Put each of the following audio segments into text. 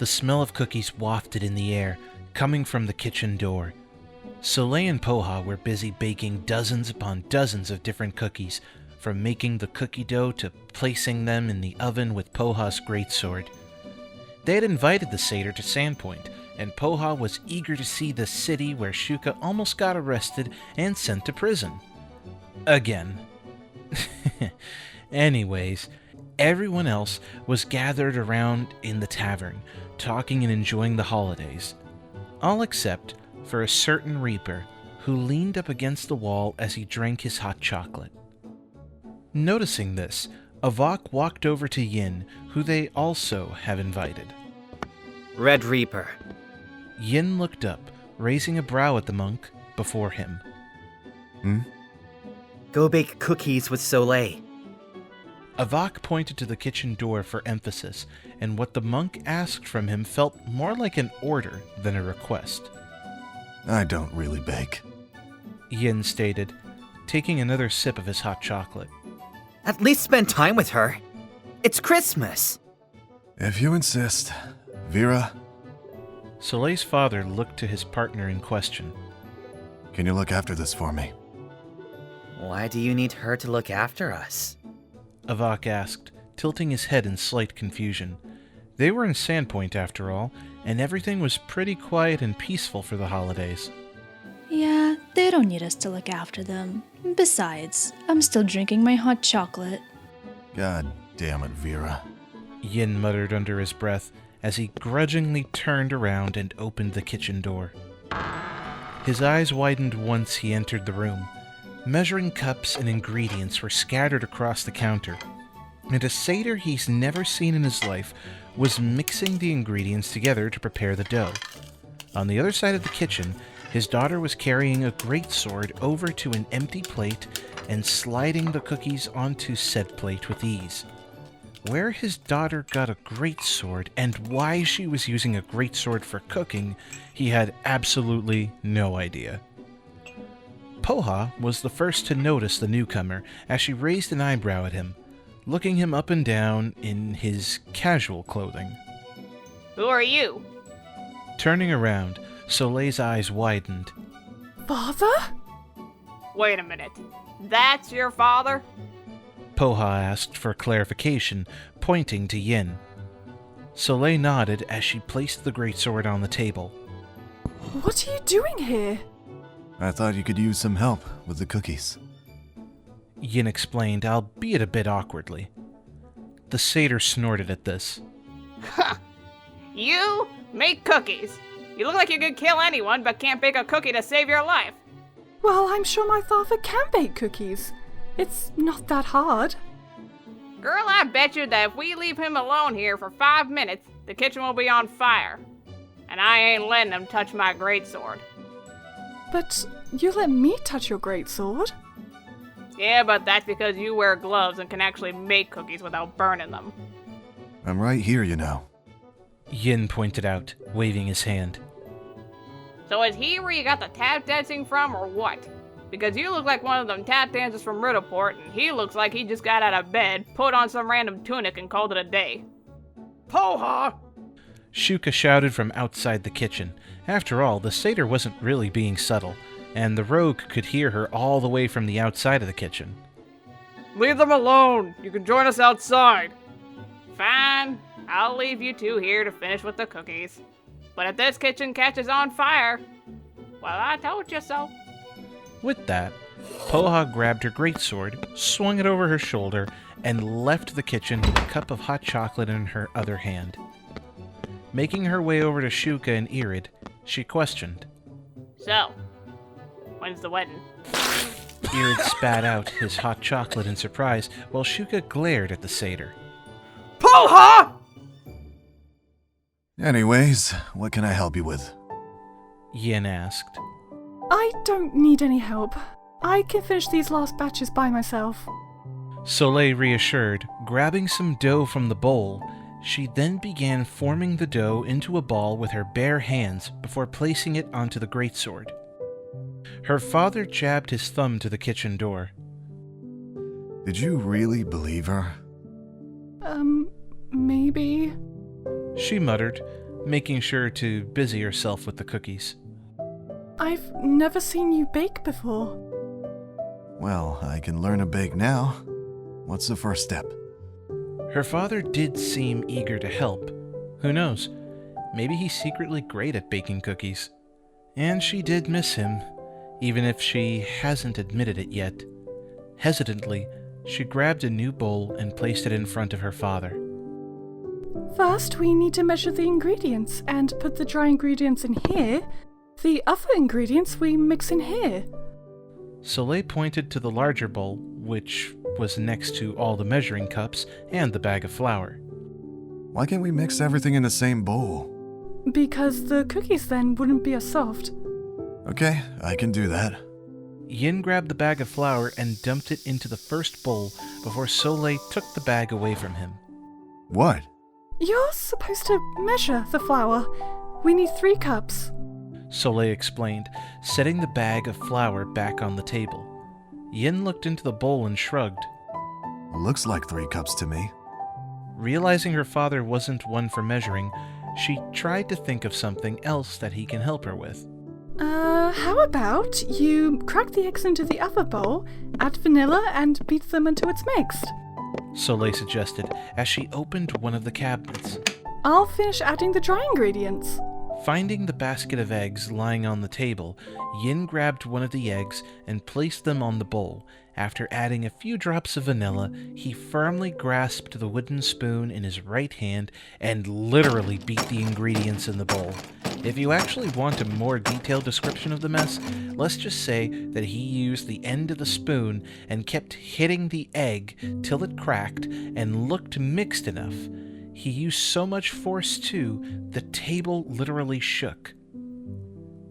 The smell of cookies wafted in the air, coming from the kitchen door. Soleil and Poha were busy baking dozens upon dozens of different cookies, from making the cookie dough to placing them in the oven with Poha's greatsword. They had invited the satyr to Sandpoint, and Poha was eager to see the city where Shuka almost got arrested and sent to prison. Again. Anyways, everyone else was gathered around in the tavern, talking and enjoying the holidays. All except for a certain reaper who leaned up against the wall as he drank his hot chocolate. Noticing this, Avack walked over to Yin, who they also have invited. Red Reaper. Yin looked up, raising a brow at the monk before him. Go bake cookies with Soleil. Avack pointed to the kitchen door for emphasis, and what the monk asked from him felt more like an order than a request. I don't really bake, Yin stated, taking another sip of his hot chocolate. At least spend time with her. It's Christmas. If you insist. Vee'ra? Soleil's father looked to his partner in question. Can you look after this for me? Why do you need her to look after us? Avack asked, tilting his head in slight confusion. They were in Sandpoint after all, and everything was pretty quiet and peaceful for the holidays. Yeah, they don't need us to look after them. Besides, I'm still drinking my hot chocolate. God damn it, Vee'ra. Yin muttered under his breath as he grudgingly turned around and opened the kitchen door. His eyes widened once he entered the room. Measuring cups and ingredients were scattered across the counter, and a satyr he's never seen in his life was mixing the ingredients together to prepare the dough. On the other side of the kitchen, his daughter was carrying a greatsword over to an empty plate and sliding the cookies onto said plate with ease. Where his daughter got a greatsword and why she was using a greatsword for cooking, he had absolutely no idea. Poha was the first to notice the newcomer as she raised an eyebrow at him, looking him up and down in his casual clothing. Who are you? Turning around, Soleil's eyes widened. Father? Wait a minute. That's your father? Poha asked for clarification, pointing to Yin. Soleil nodded as she placed the greatsword on the table. What are you doing here? I thought you could use some help with the cookies. Yin explained, albeit a bit awkwardly. The satyr snorted at this. Ha! You make cookies. You look like you could kill anyone, but can't bake a cookie to save your life. Well, I'm sure my father can bake cookies. It's not that hard. Girl, I bet you that if we leave him alone here for 5 minutes, the kitchen will be on fire. And I ain't letting him touch my greatsword. But you let me touch your greatsword. Yeah, but that's because you wear gloves and can actually make cookies without burning them. I'm right here, you know. Yin pointed out, waving his hand. So is he where you got the tap dancing from, or what? Because you look like one of them tap dancers from Riddleport, and he looks like he just got out of bed, put on some random tunic, and called it a day. Poha! Shuka shouted from outside the kitchen. After all, the satyr wasn't really being subtle, and the rogue could hear her all the way from the outside of the kitchen. Leave them alone! You can join us outside! Fine, I'll leave you two here to finish with the cookies. But if this kitchen catches on fire, well, I told you so. With that, Poha grabbed her greatsword, swung it over her shoulder, and left the kitchen with a cup of hot chocolate in her other hand. Making her way over to Shuka and Irid, she questioned. So, when's the wedding? Irid spat out his hot chocolate in surprise, while Shuka glared at the satyr. Poha! Anyways, what can I help you with? Yin asked. I don't need any help. I can finish these last batches by myself. Soleil reassured, grabbing some dough from the bowl. She then began forming the dough into a ball with her bare hands before placing it onto the greatsword. Her father jabbed his thumb to the kitchen door. Did you really believe her? Maybe. She muttered, making sure to busy herself with the cookies. I've never seen you bake before. Well, I can learn to bake now. What's the first step? Her father did seem eager to help. Who knows? Maybe he's secretly great at baking cookies. And she did miss him, even if she hasn't admitted it yet. Hesitantly, she grabbed a new bowl and placed it in front of her father. First, we need to measure the ingredients and put the dry ingredients in here. The other ingredients we mix in here. Soleil pointed to the larger bowl, which was next to all the measuring cups and the bag of flour. Why can't we mix everything in the same bowl? Because the cookies then wouldn't be as soft. Okay, I can do that. Yin grabbed the bag of flour and dumped it into the first bowl before Soleil took the bag away from him. What? You're supposed to measure the flour. We need 3 cups. Soleil explained, setting the bag of flour back on the table. Yin looked into the bowl and shrugged. Looks like 3 cups to me. Realizing her father wasn't one for measuring, she tried to think of something else that he can help her with. How about you crack the eggs into the other bowl, add vanilla, and beat them until it's mixed? Soleil suggested as she opened one of the cabinets. I'll finish adding the dry ingredients. Finding the basket of eggs lying on the table, Yin grabbed one of the eggs and placed them on the bowl. After adding a few drops of vanilla, he firmly grasped the wooden spoon in his right hand and literally beat the ingredients in the bowl. If you actually want a more detailed description of the mess, let's just say that he used the end of the spoon and kept hitting the egg till it cracked and looked mixed enough. He used so much force, too, the table literally shook.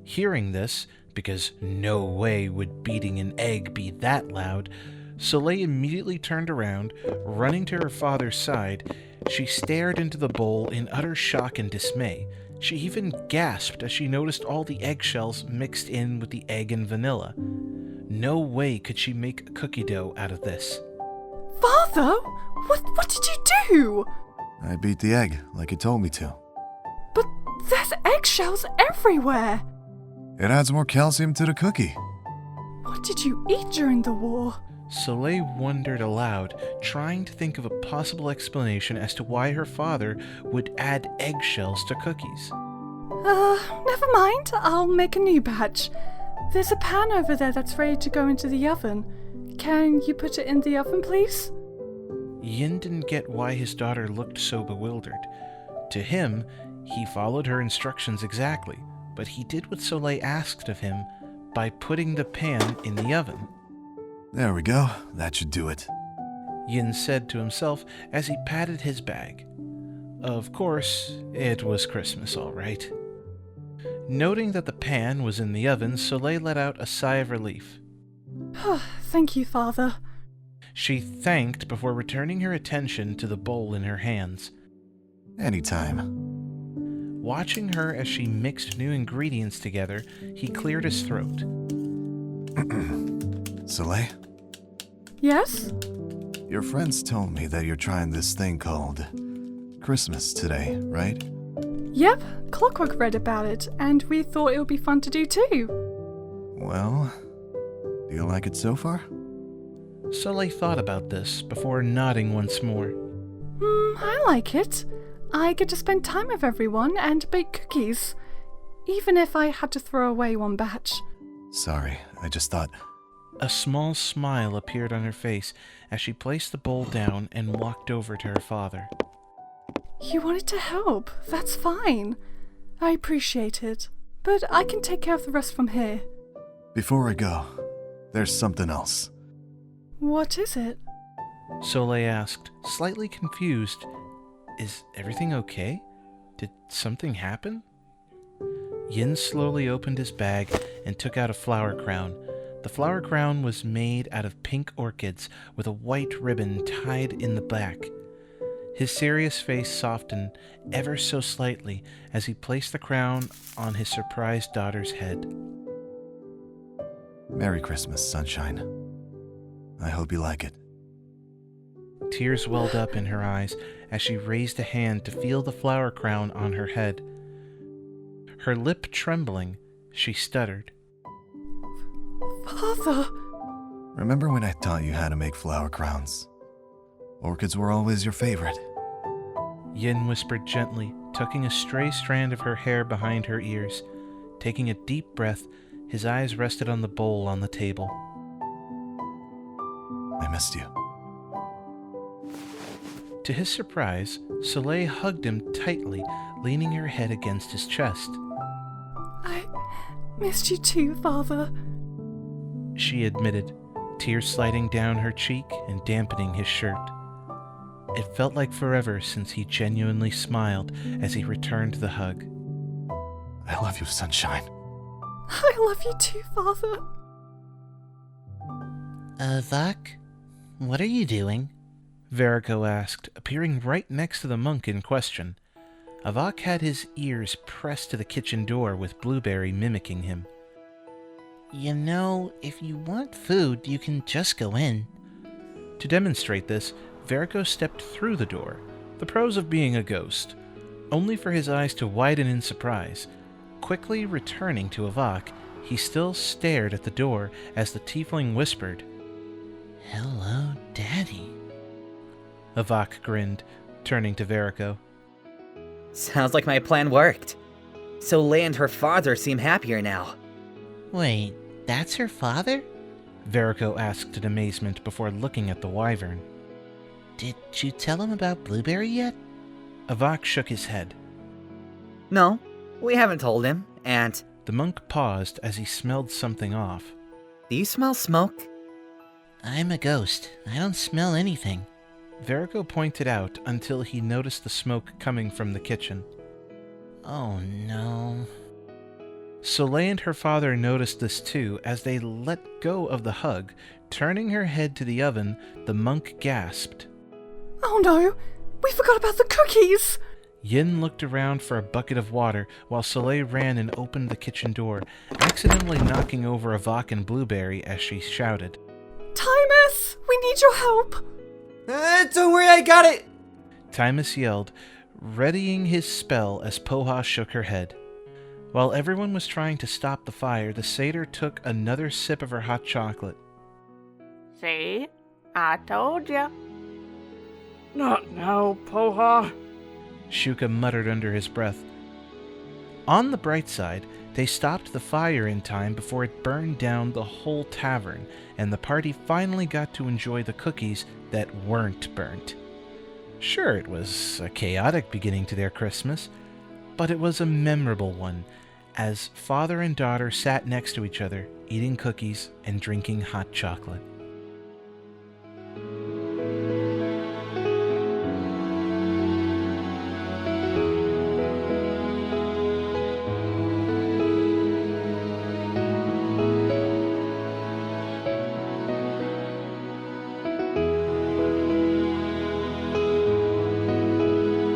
Hearing this, because no way would beating an egg be that loud, Soleil immediately turned around, running to her father's side. She stared into the bowl in utter shock and dismay. She even gasped as she noticed all the eggshells mixed in with the egg and vanilla. No way could she make cookie dough out of this. Father? What did you do? I beat the egg, like it told me to. But there's eggshells everywhere. It adds more calcium to the cookie. What did you eat during the war? Soleil wondered aloud, trying to think of a possible explanation as to why her father would add eggshells to cookies. Never mind. I'll make a new batch. There's a pan over there that's ready to go into the oven. Can you put it in the oven, please? Yin didn't get why his daughter looked so bewildered. To him, he followed her instructions exactly, but he did what Soleil asked of him by putting the pan in the oven. There we go. That should do it. Yin said to himself as he patted his bag. Of course, it was Christmas, all right. Noting that the pan was in the oven, Soleil let out a sigh of relief. Thank you, Father. She thanked before returning her attention to the bowl in her hands. Anytime. Watching her as she mixed new ingredients together, he cleared his throat. Soleil? Yes? Your friends told me that you're trying this thing called Christmas today, right? Yep, Clockwork read about it, and we thought it would be fun to do too. Well, do you like it so far? Soleil thought about this before nodding once more. I like it. I get to spend time with everyone and bake cookies, even if I had to throw away one batch. Sorry, I just thought... A small smile appeared on her face as she placed the bowl down and walked over to her father. You wanted to help. That's fine. I appreciate it. But I can take care of the rest from here. Before I go, there's something else. What is it? Soleil asked, slightly confused. Is everything okay? Did something happen? Yin slowly opened his bag and took out a flower crown. The flower crown was made out of pink orchids with a white ribbon tied in the back. His serious face softened ever so slightly as he placed the crown on his surprised daughter's head. Merry Christmas, sunshine. I hope you like it. Tears welled up in her eyes as she raised a hand to feel the flower crown on her head. Her lip trembling, she stuttered. Father! Remember when I taught you how to make flower crowns? Orchids were always your favorite. Yin whispered gently, tucking a stray strand of her hair behind her ears. Taking a deep breath, his eyes rested on the bowl on the table. I missed you. To his surprise, Soleil hugged him tightly, leaning her head against his chest. I missed you too, Father. She admitted, tears sliding down her cheek and dampening his shirt. It felt like forever since he genuinely smiled as he returned the hug. I love you, sunshine. I love you too, Father. Avack, what are you doing? Verico asked, appearing right next to the monk in question. Avack had his ears pressed to the kitchen door with Blueberry mimicking him. You know, if you want food, you can just go in. To demonstrate this, Verico stepped through the door, the pros of being a ghost, only for his eyes to widen in surprise. Quickly returning to Avack, he still stared at the door as the tiefling whispered, Hello, Daddy. Avack grinned, turning to Verico. Sounds like my plan worked. Soleil and her father seem happier now. Wait, that's her father? Verico asked in amazement before looking at the wyvern. Did you tell him about Blueberry yet? Avack shook his head. No, we haven't told him, and... The monk paused as he smelled something off. Do you smell smoke? I'm a ghost. I don't smell anything. Verico pointed out until he noticed the smoke coming from the kitchen. Oh no. Soleil and her father noticed this too as they let go of the hug. Turning her head to the oven, the monk gasped. Oh no! We forgot about the cookies! Yin looked around for a bucket of water while Soleil ran and opened the kitchen door, accidentally knocking over Avack and Blueberry as she shouted. Thymus! We need your help! Don't worry, I got it! Thymus yelled, readying his spell as Poha shook her head. While everyone was trying to stop the fire, the satyr took another sip of her hot chocolate. See? I told ya. Not now, Poha. Shuka muttered under his breath. On the bright side, they stopped the fire in time before it burned down the whole tavern, and the party finally got to enjoy the cookies that weren't burnt. Sure, it was a chaotic beginning to their Christmas, but it was a memorable one, as father and daughter sat next to each other, eating cookies and drinking hot chocolate.